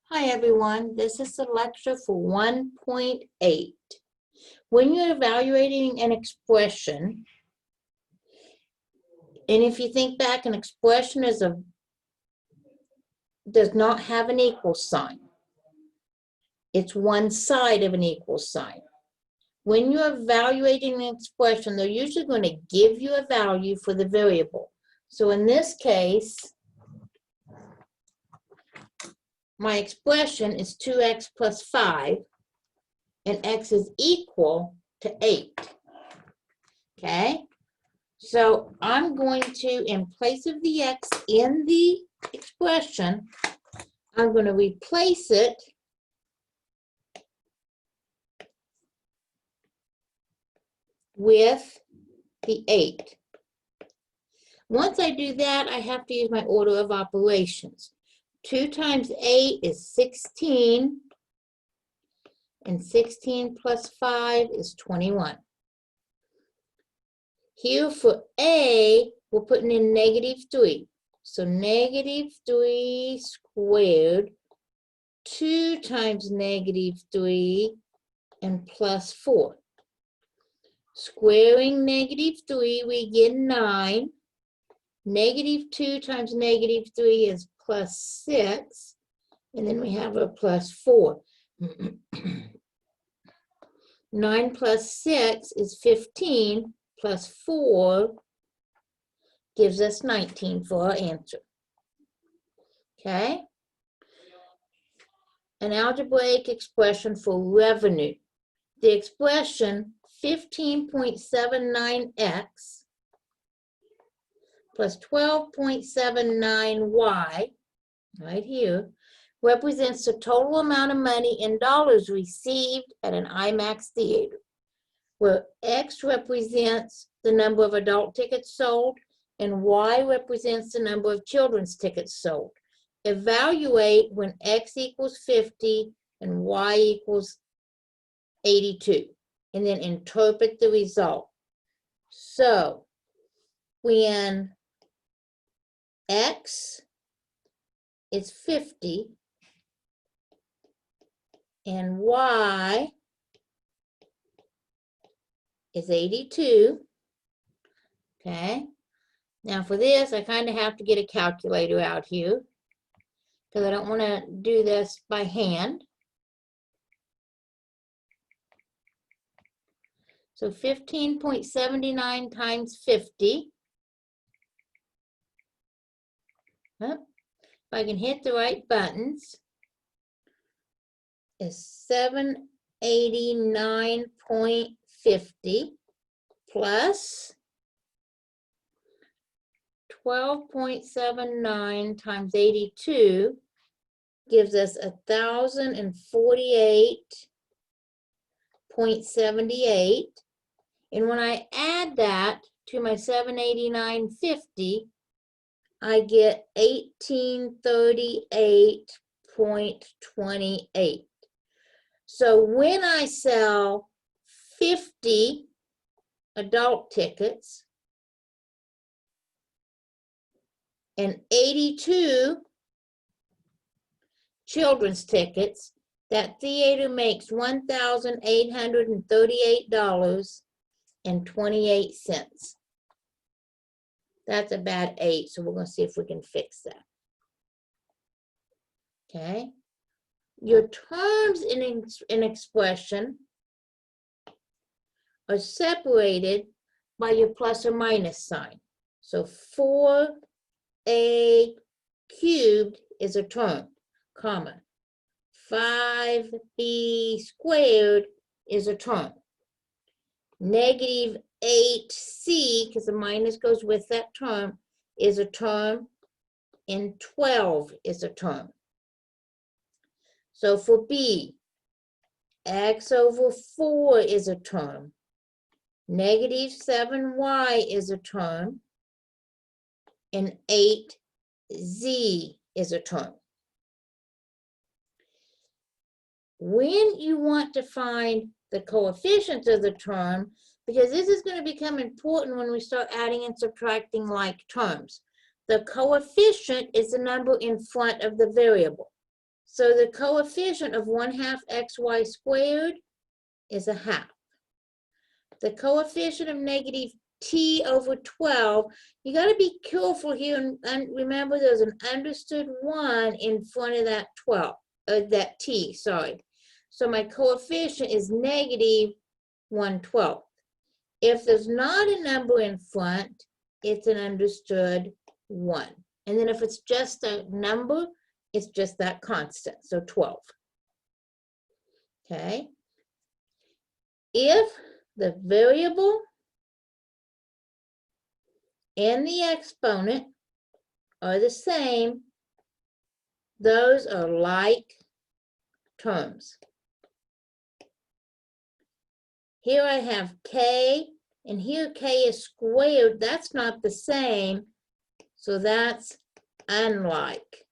Hi everyone, this is the lecture for 1.8. When you're evaluating an expression, and if you think back, an expression does not have an equal sign. It's one side of an equal sign. When you're evaluating an expression, they're usually going to give you a value for the variable. So in this case, my expression is 2x plus 5, and x is equal to 8. Okay? So I'm going to, in place of the x in the expression, I'm going to replace it with the 8. Once I do that, I have to use my order of operations. 2 times 8 is 16, and 16 plus 5 is 21. Here for a, we're putting in -3. So -3 squared, 2 times -3, and plus 4. Squaring -3, we get 9. -2 times -3 is plus 6. And then we have a plus 4. 9 plus 6 is 15. Plus 4 gives us 19 for our answer. Okay? An algebraic expression for revenue. The expression 15.79x plus 12.79y, right here, represents the total amount of money in dollars received at an IMAX theater, where X represents the number of adult tickets sold and Y represents the number of children's tickets sold. Evaluate when X equals 50 and Y equals 82, and then interpret the result. So when X is 50 and Y is 82. Okay. Now for this, I kind of have to get a calculator out here because I don't want to do this by hand. So 15.79 times 50. If I can hit the right buttons, is 789.50 plus 12.79 times 82 gives us 1,048.78. And when I add that to my 789.50, I get 1838.28. So when I sell 50 adult tickets and 82 children's tickets, that theater makes $1,838.28. That's a bad 8, so we're going to see if we can fix that. Okay. Your terms in an expression are separated by your plus or minus sign. So 4a cubed is a term, comma. 5b squared is a term. -8c, because the minus goes with that term, is a term, and 12 is a term. So for b, x over 4 is a term. -7y is a term. And 8z is a term. When you want to find the coefficients of the term, because this is going to become important when we start adding and subtracting like terms. The coefficient is the number in front of the variable. So the coefficient of 1/2 xy squared is a half. The coefficient of negative t over 12, you got to be careful here and remember there's an understood 1 in front of that 12, that t, sorry. So my coefficient is negative 1/12. If there's not a number in front, it's an understood 1. And then if it's just a number, it's just that constant, so 12. Okay? If the variable and the exponent are the same, those are like terms. Here I have k, and here k is squared. That's not the same, so that's unlike.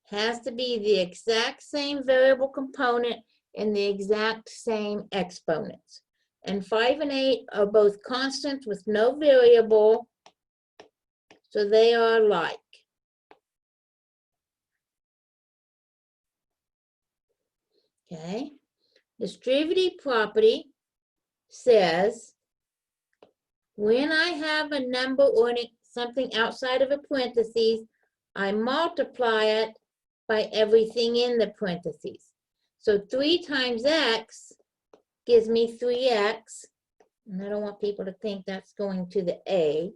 Has to be the exact same variable component and the exact same exponents. And 5 and 8 are both constants with no variable, so they are like. Okay. Distributive property says when I have a number or something outside of a parentheses, I multiply it by everything in the parentheses. So 3 times x gives me 3x, and I don't want people to think that's going to the a.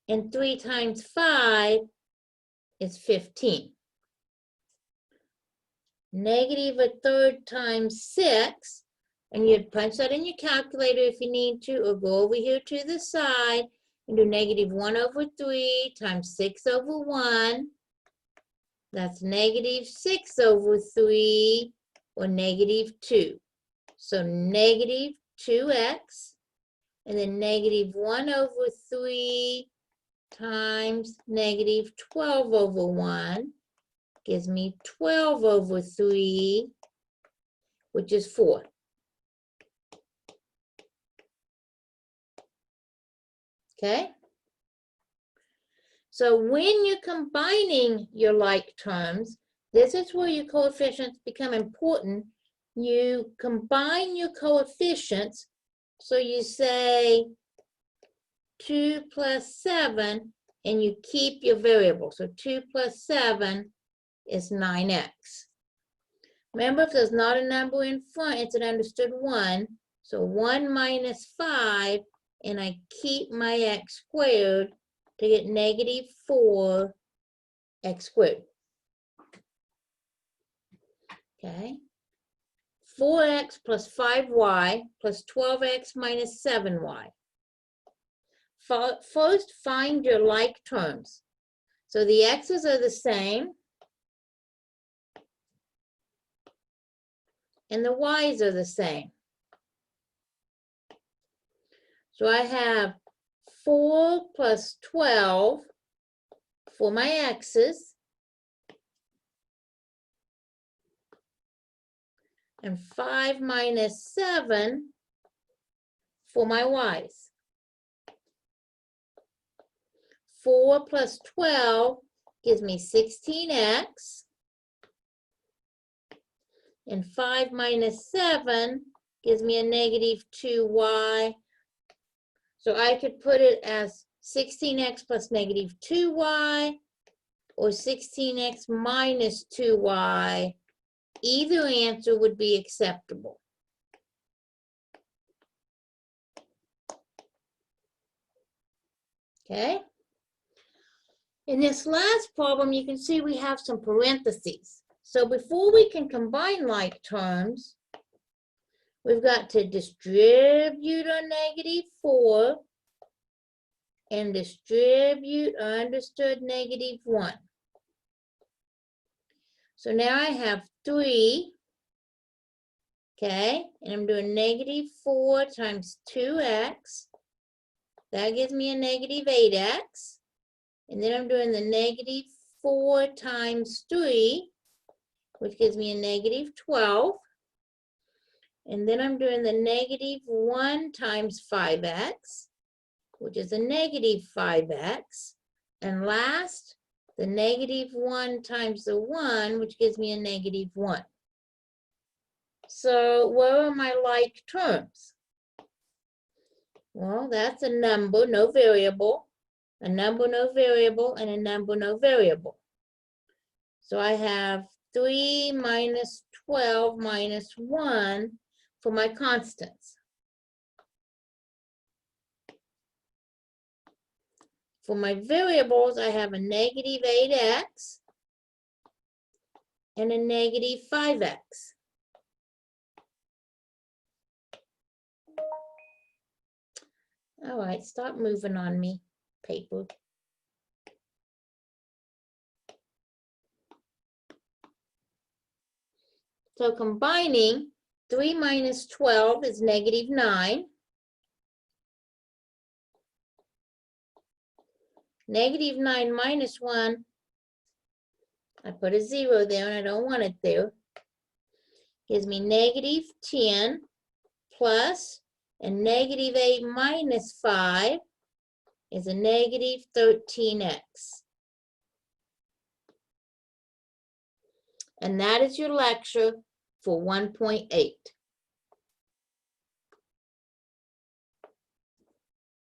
And 3 times 5 is 15. Negative 1/3 times 6, and you'd punch that in your calculator if you need to, or go over here to the side and do negative 1/3 times 6/1. That's negative 6/3, or negative 2. So negative 2x, and then negative 1/3 times negative 12/1 gives me 12/3, which is 4. Okay? So when you're combining your like terms, this is where your coefficients become important. You combine your coefficients, so you say 2 plus 7, and you keep your variable. So 2 plus 7 is 9x. Remember, if there's not a number in front, it's an understood 1. So 1 minus 5, and I keep my x squared to get negative 4x squared. Okay. 4x plus 5y plus 12x minus 7y. First, find your like terms. So the x's are the same, and the y's are the same. So I have 4 plus 12 for my x's, and 5 minus 7 for my y's. 4 plus 12 gives me 16x, and 5 minus 7 gives me a negative 2y. So I could put it as 16x plus negative 2y, or 16x minus 2y. Either answer would be acceptable. Okay? In this last problem, you can see we have some parentheses. So before we can combine like terms, we've got to distribute a negative 4 and distribute an understood negative 1. So now I have 3, okay, and I'm doing negative 4 times 2x. That gives me a negative 8x. And then I'm doing the negative 4 times 3, which gives me a negative 12. And then I'm doing the negative 1 times 5x. which is a negative 5x. And last, the negative 1 times the 1, which gives me a negative 1. So where are my like terms? Well, that's a number, no variable, a number, no variable, and a number, no variable. So I have 3 minus 12 minus 1 for my constants. For my variables, I have a negative 8x and a negative 5x. All right, stop moving on me, paper. So combining, 3 minus 12 is negative 9. Negative 9 minus 1, I put a 0 there and I don't want it there, gives me negative 10 plus, and negative 8 minus 5 is a negative 13x. And that is your lecture for 1.8.